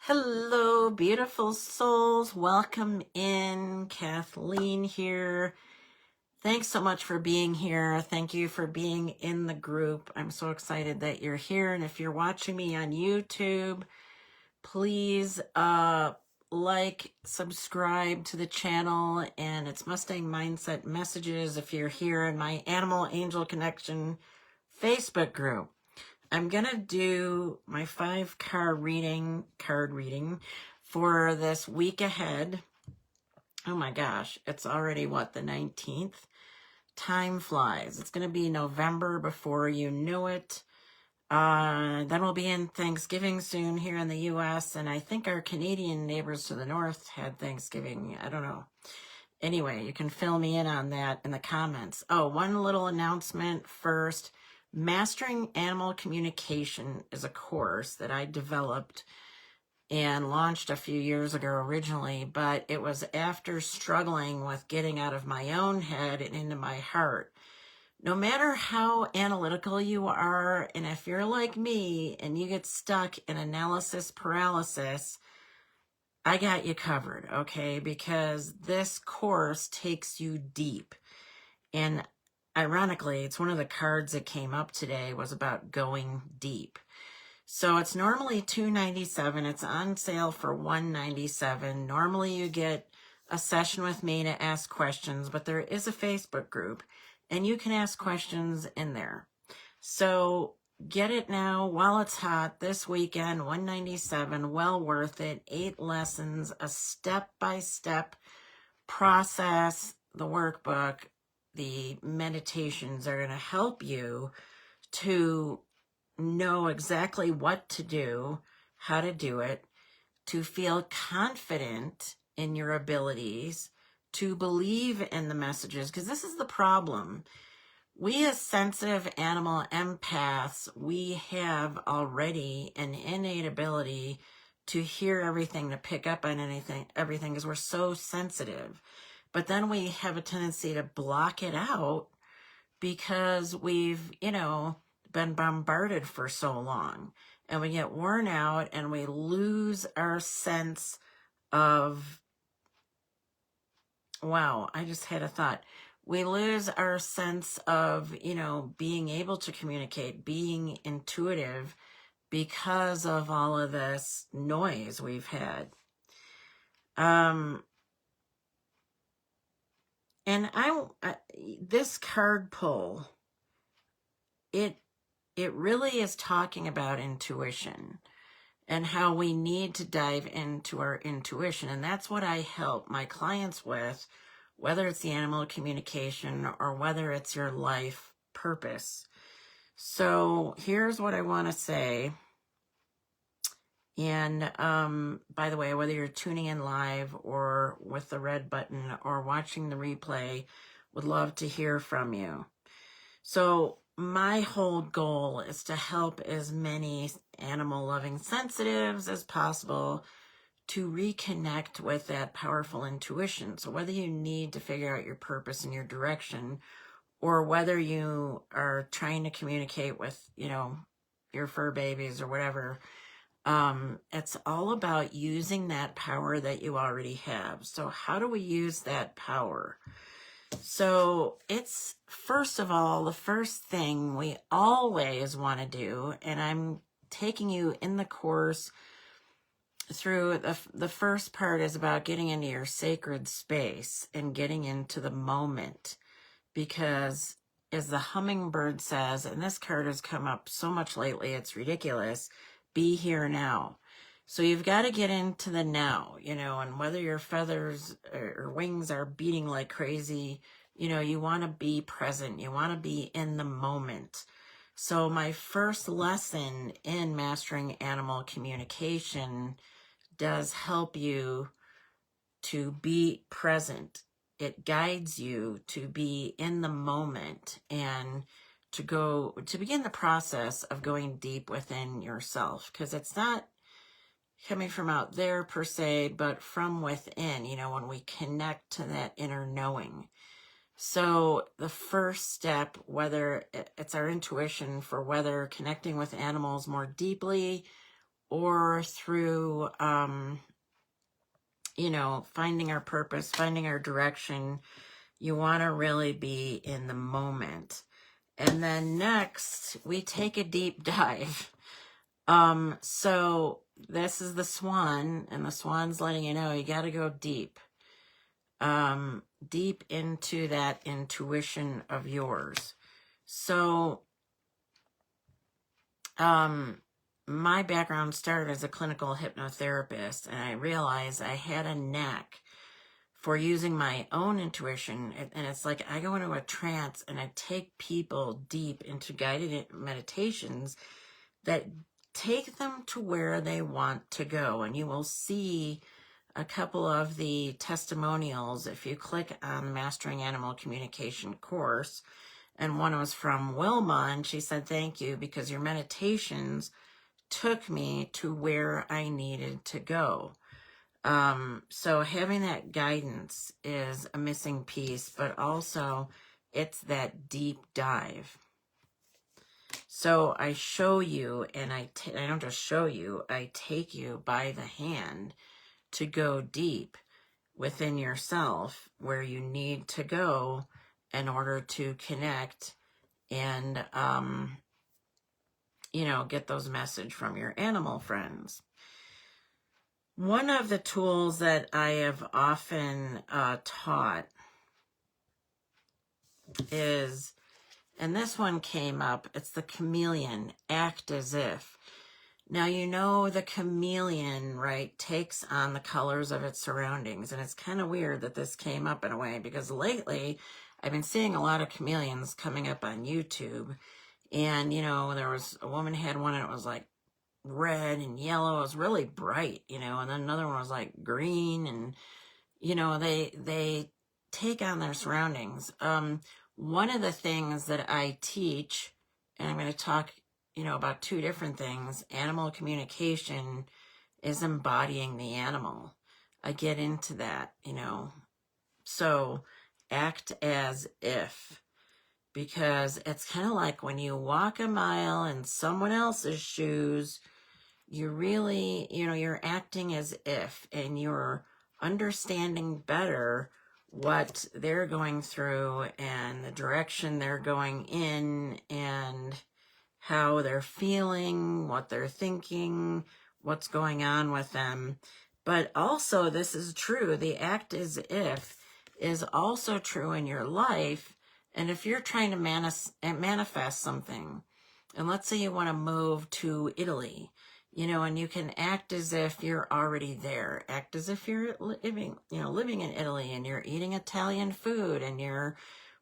Hello, beautiful souls. Welcome in. Kathleen here. Thanks so much for being here. Thank you for being in the group. I'm so excited that you're here. And if you're watching me on YouTube, please subscribe to the channel. And it's Mustang Mindset Messages if you're here in my Animal Angel Connection Facebook group. I'm going to do my 5-card reading for this week ahead. Oh my gosh, it's already the 19th? Time flies. It's going to be November before you know it. Then we'll be in Thanksgiving soon here in the U.S. And I think our Canadian neighbors to the north had Thanksgiving. I don't know. Anyway, you can fill me in on that in the comments. Oh, one little announcement first. Mastering Animal Communication is a course that I developed and launched a few years ago originally, but it was after struggling with getting out of my own head and into my heart. No matter how analytical you are, and if you're like me and you get stuck in analysis paralysis, I got you covered, okay? Because this course takes you deep. And ironically, it's one of the cards that came up today was about going deep. So it's normally $297. It's on sale for $197. Normally you get a session with me to ask questions, but there is a Facebook group and you can ask questions in there. So get it now while it's hot this weekend, $197, well worth it. 8 lessons, a step-by-step process, the workbook, the meditations are going to help you to know exactly what to do, how to do it, to feel confident in your abilities, to believe in the messages, because this is the problem. We as sensitive animal empaths, we have already an innate ability to hear everything, to pick up on everything, because we're so sensitive. But then we have a tendency to block it out because we've, been bombarded for so long. And we get worn out and we lose our sense of, wow, I just had a thought. We lose our sense of, being able to communicate, being intuitive because of all of this noise we've had. And this card pull, it really is talking about intuition and how we need to dive into our intuition. And that's what I help my clients with, whether it's the animal communication or whether it's your life purpose. So here's what I want to say. And by the way, whether you're tuning in live or with the red button or watching the replay, would love to hear from you. So my whole goal is to help as many animal-loving sensitives as possible to reconnect with that powerful intuition. So whether you need to figure out your purpose and your direction, or whether you are trying to communicate with, your fur babies or whatever, it's all about using that power that you already have. So how do we use that power? So it's, first of all, the first thing we always want to do, and I'm taking you in the course through the first part is about getting into your sacred space and getting into the moment, because as the hummingbird says, and this card has come up so much lately, it's ridiculous, be here now. So you've got to get into the now, and whether your feathers or wings are beating like crazy, you want to be present. You want to be in the moment. So my first lesson in mastering animal communication does help you to be present. It guides you to be in the moment and to begin the process of going deep within yourself, because it's not coming from out there per se, but from within, when we connect to that inner knowing. So the first step, whether it's our intuition for whether connecting with animals more deeply or through, you know, finding our purpose, finding our direction. You want to really be in the moment. And then next, we take a deep dive. So this is the swan, and the swan's letting you know you got to go deep. Deep into that intuition of yours. So, my background started as a clinical hypnotherapist, and I realized I had a knack for using my own intuition. And it's like I go into a trance and I take people deep into guided meditations that take them to where they want to go. And you will see a couple of the testimonials if you click on the Mastering Animal Communication course. And one was from Wilma, and she said, "Thank you, because your meditations took me to where I needed to go." So having that guidance is a missing piece, but also it's that deep dive. So I show you, and I don't just show you, I take you by the hand to go deep within yourself where you need to go in order to connect and, you know, get those messages from your animal friends. One of the tools that I have often taught is, and this one came up, it's the chameleon, act as if. Now, you know, the chameleon, right, takes on the colors of its surroundings. And it's kind of weird that this came up in a way, because lately I've been seeing a lot of chameleons coming up on YouTube. And, you know, there was a woman had one and it was like red and yellow. It was really bright, you know, and then another one was like green. And, you know, they take on their surroundings. One of the things that I teach, and I'm going to talk, you know, about two different things. Animal communication is embodying the animal. I get into that, you know. So act as if, because it's kind of like when you walk a mile in someone else's shoes, you really, you know, you're acting as if, and you're understanding better what they're going through and the direction they're going in and how they're feeling, what they're thinking, what's going on with them. But also, this is true, the act as if is also true in your life. And if you're trying to manifest something, and let's say you want to move to Italy, you know, and you can act as if you're already there. Act as if you're living in Italy, and you're eating Italian food, and you're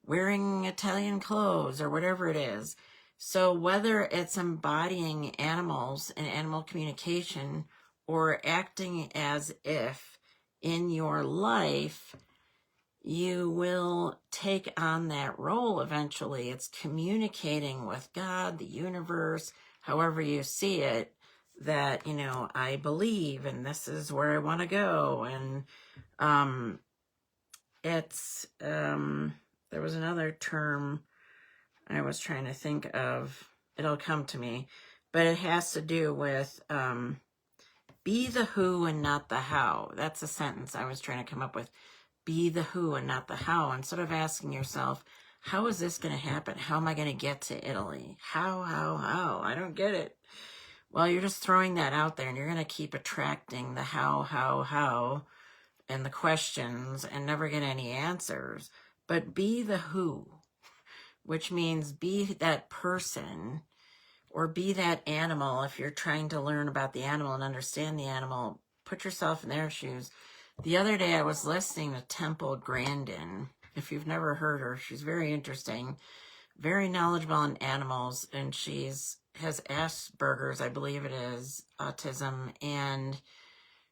wearing Italian clothes, or whatever it is. So whether it's embodying animals and animal communication, or acting as if in your life, you will take on that role eventually. It's communicating with God, the universe, however you see it, that, you know, I believe, and this is where I want to go. And there was another term I was trying to think of. It'll come to me, but it has to do with be the who and not the how. That's a sentence I was trying to come up with. Be the who and not the how. Instead of asking yourself, how is this going to happen? How am I going to get to Italy? How? I don't get it. Well, you're just throwing that out there, and you're going to keep attracting the how, and the questions, and never get any answers. But be the who, which means be that person, or be that animal. If you're trying to learn about the animal and understand the animal, put yourself in their shoes. The other day I was listening to Temple Grandin. If you've never heard her, she's very interesting, very knowledgeable on animals, and has Asperger's, I believe it is, autism, and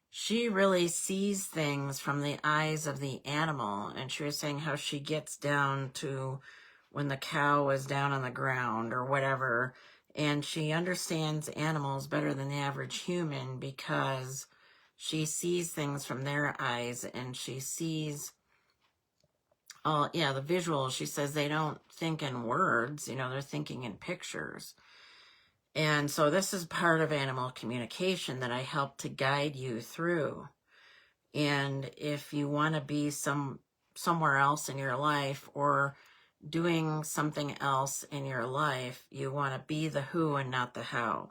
she really sees things from the eyes of the animal. And she was saying how she gets down to when the cow is down on the ground or whatever, and she understands animals better than the average human because she sees things from their eyes, and she sees the visuals. She says they don't think in words, you know, they're thinking in pictures. And so this is part of animal communication that I help to guide you through. And if you want to be somewhere else in your life, or doing something else in your life, you want to be the who and not the how.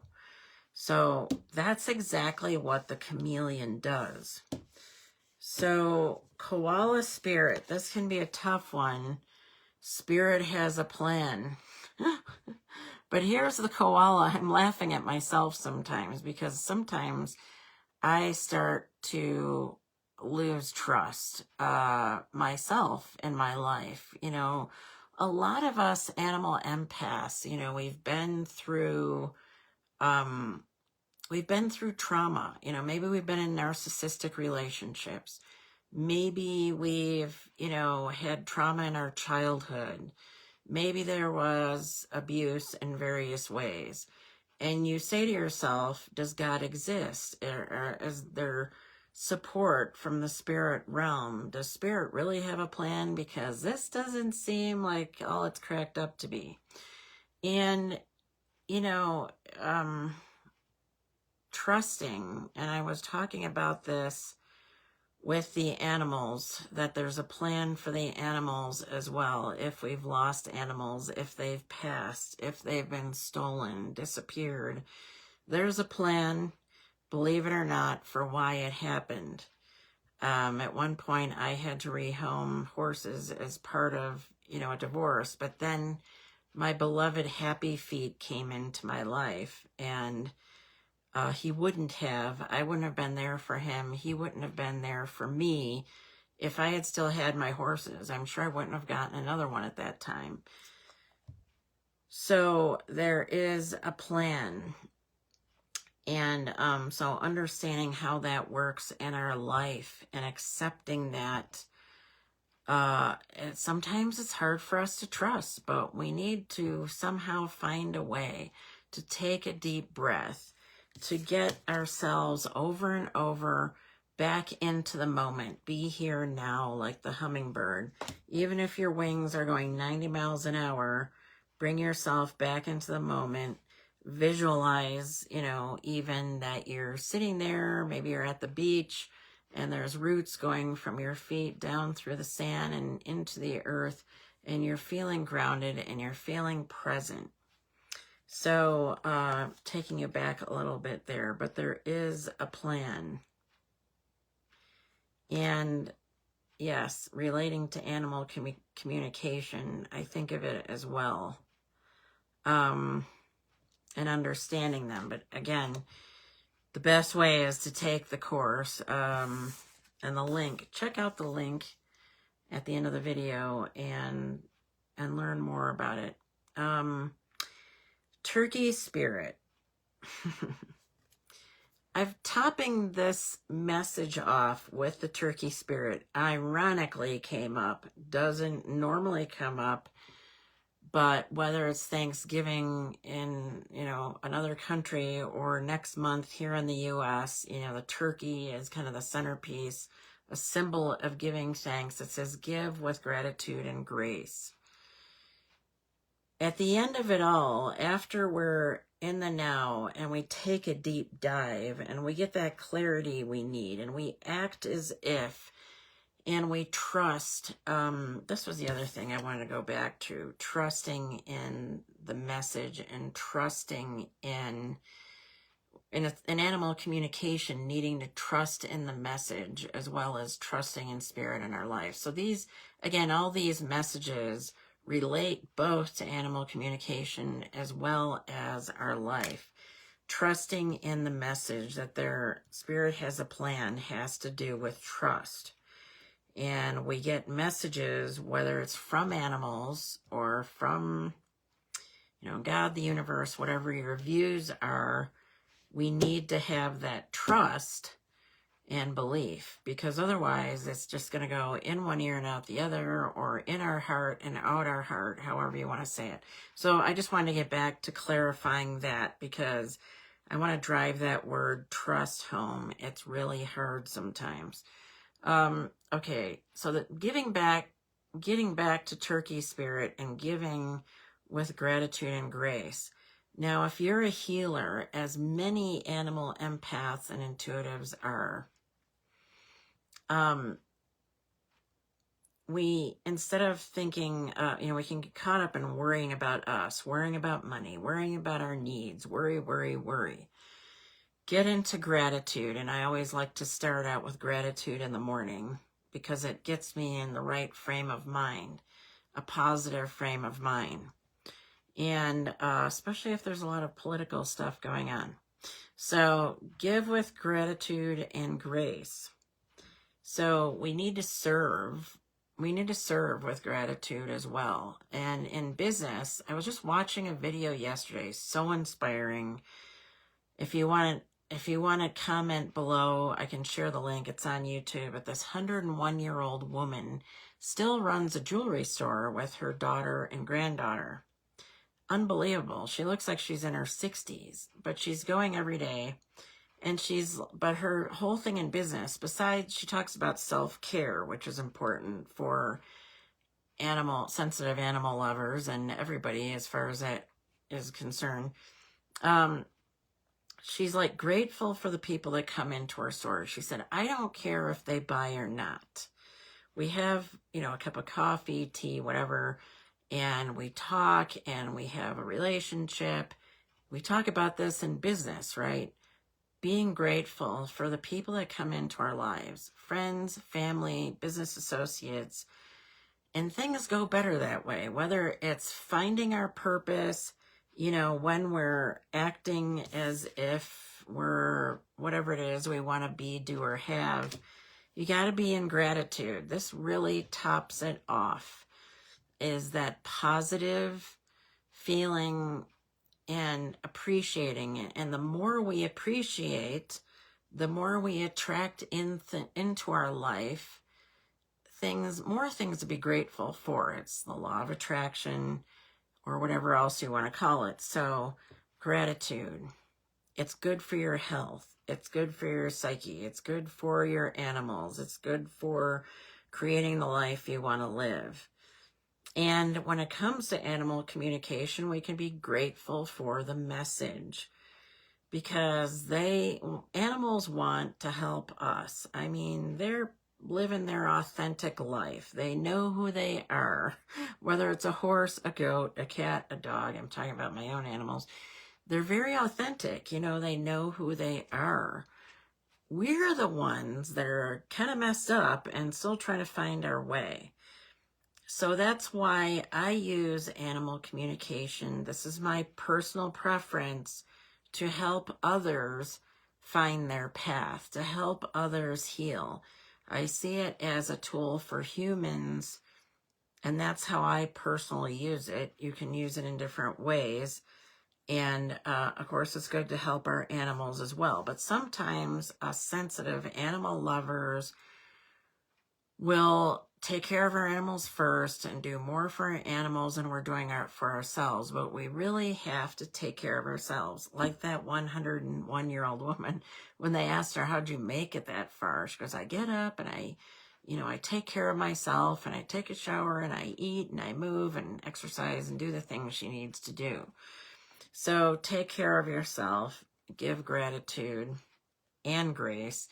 So that's exactly what the chameleon does. So koala spirit, this can be a tough one. Spirit has a plan. But here's the koala. I'm laughing at myself sometimes, because sometimes I start to lose trust myself in my life. You know, a lot of us animal empaths, you know, we've been through trauma. You know, maybe we've been in narcissistic relationships. Maybe we've, you know, had trauma in our childhood. Maybe there was abuse in various ways. And you say to yourself, does God exist? Or is there support from the spirit realm? Does spirit really have a plan? Because this doesn't seem like all it's cracked up to be. And, you know, trusting, and I was talking about this with the animals, that there's a plan for the animals as well. If we've lost animals, if they've passed, if they've been stolen, disappeared, there's a plan, believe it or not, for why it happened. At one point I had to rehome horses as part of, you know, a divorce, but then my beloved Happy Feet came into my life, and I wouldn't have been there for him. He wouldn't have been there for me if I had still had my horses. I'm sure I wouldn't have gotten another one at that time. So there is a plan. And so understanding how that works in our life and accepting that, sometimes it's hard for us to trust, but we need to somehow find a way to take a deep breath, to get ourselves over and over back into the moment. Be here now, like the hummingbird. Even if your wings are going 90 miles an hour, bring yourself back into the moment. Visualize, you know, even that you're sitting there, maybe you're at the beach, and there's roots going from your feet down through the sand and into the earth, and you're feeling grounded and you're feeling present. So, taking you back a little bit there, but there is a plan. And yes, relating to animal communication, I think of it as well. And understanding them. But again, the best way is to take the course, and the link. Check out the link at the end of the video and learn more about it. Turkey spirit. I'm topping this message off with the turkey spirit. Ironically came up. Doesn't normally come up. But whether it's Thanksgiving in, you know, another country, or next month here in the U.S., you know, the turkey is kind of the centerpiece, a symbol of giving thanks. It says, give with gratitude and grace. At the end of it all, after we're in the now and we take a deep dive and we get that clarity we need and we act as if, and we trust, this was the other thing I wanted to go back to, trusting in the message and trusting in animal communication, needing to trust in the message as well as trusting in spirit in our life. So these, again, all these messages relate both to animal communication as well as our life. Trusting in the message that their spirit has a plan has to do with trust. And we get messages, whether it's from animals or from, you know, God, the universe, whatever your views are, we need to have that trust and belief, because otherwise it's just going to go in one ear and out the other, or in our heart and out our heart, however you want to say it. So I just wanted to get back to clarifying that, because I want to drive that word trust home. It's really hard sometimes. Okay, so that getting back to turkey spirit and giving with gratitude and grace. Now, if you're a healer, as many animal empaths and intuitives are, we, instead of thinking, we can get caught up in worrying about us, worrying about money, worrying about our needs, worry. Get into gratitude. And I always like to start out with gratitude in the morning because it gets me in the right frame of mind, a positive frame of mind. And especially if there's a lot of political stuff going on. So give with gratitude and grace. So we need to serve. We need to serve with gratitude as well. And in business, I was just watching a video yesterday, so inspiring. If you want to comment below, I can share the link. It's on YouTube. But this 101-year-old woman still runs a jewelry store with her daughter and granddaughter. Unbelievable. She looks like she's in her 60s, but she's going every day. And but her whole thing in business, besides, she talks about self-care, which is important for sensitive animal lovers and everybody as far as that is concerned. She's like grateful for the people that come into her store. She said, I don't care if they buy or not. We have, a cup of coffee, tea, whatever, and we talk and we have a relationship. We talk about this in business, right? Being grateful for the people that come into our lives, friends, family, business associates, and things go better that way, whether it's finding our purpose, when we're acting as if we're whatever it is we want to be, do, or have, you got to be in gratitude. This really tops it off, is that positive feeling and appreciating it. And the more we appreciate, the more we attract into our life more things to be grateful for. It's the law of attraction, or whatever else you want to call it. So gratitude, it's good for your health. It's good for your psyche. It's good for your animals. It's good for creating the life you want to live. And when it comes to animal communication, we can be grateful for the message, because animals want to help us. I mean, they're living their authentic life. They know who they are, whether it's a horse, a goat, a cat, a dog. I'm talking about my own animals. They're very authentic. They know who they are. We're the ones that are kind of messed up and still trying to find our way. So that's why I use animal communication. This is my personal preference, to help others find their path, to help others heal. I see it as a tool for humans, and that's how I personally use it. You can use it in different ways. And of course, it's good to help our animals as well. But sometimes us sensitive animal lovers will take care of our animals first and do more for our animals than we're doing for ourselves. But we really have to take care of ourselves. Like that 101-year-old woman, when they asked her, how'd you make it that far? She goes, I get up and I take care of myself, and I take a shower, and I eat, and I move and exercise and do the things she needs to do. So take care of yourself, give gratitude and grace,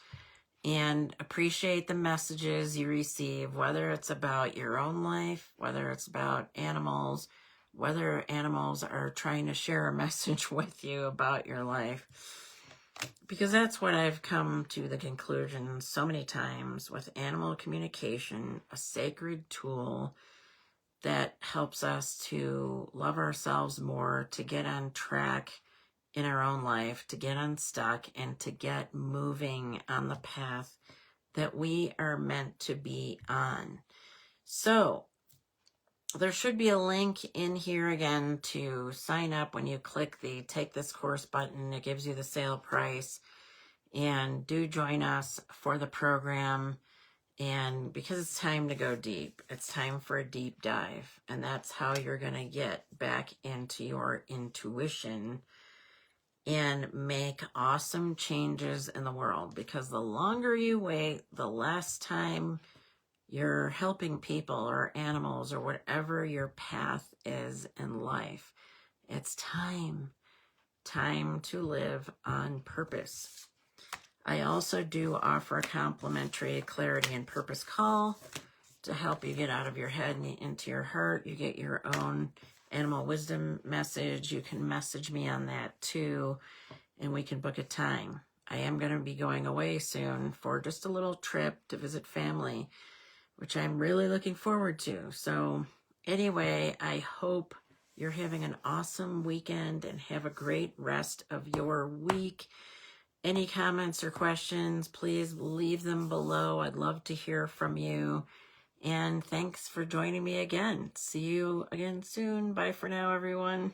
and appreciate the messages you receive, whether it's about your own life, whether it's about animals, whether animals are trying to share a message with you about your life. Because that's what I've come to the conclusion so many times with animal communication, a sacred tool that helps us to love ourselves more, to get on track in our own life, to get unstuck, and to get moving on the path that we are meant to be on. So there should be a link in here again to sign up. When you click the Take This Course button, it gives you the sale price. And do join us for the program. And because it's time to go deep, it's time for a deep dive. And that's how you're going to get back into your intuition and make awesome changes in the world. Because the longer you wait, the less time you're helping people or animals or whatever your path is in life. It's time. Time to Live on Purpose. I also do offer a complimentary clarity and purpose call to help you get out of your head and into your heart. You get your own animal wisdom message. You can message me on that too, and we can book a time. I am going to be going away soon for just a little trip to visit family, which I'm really looking forward to. So anyway, I hope you're having an awesome weekend and have a great rest of your week. Any comments or questions, please leave them below. I'd love to hear from you. And thanks for joining me again. See you again soon. Bye for now, everyone.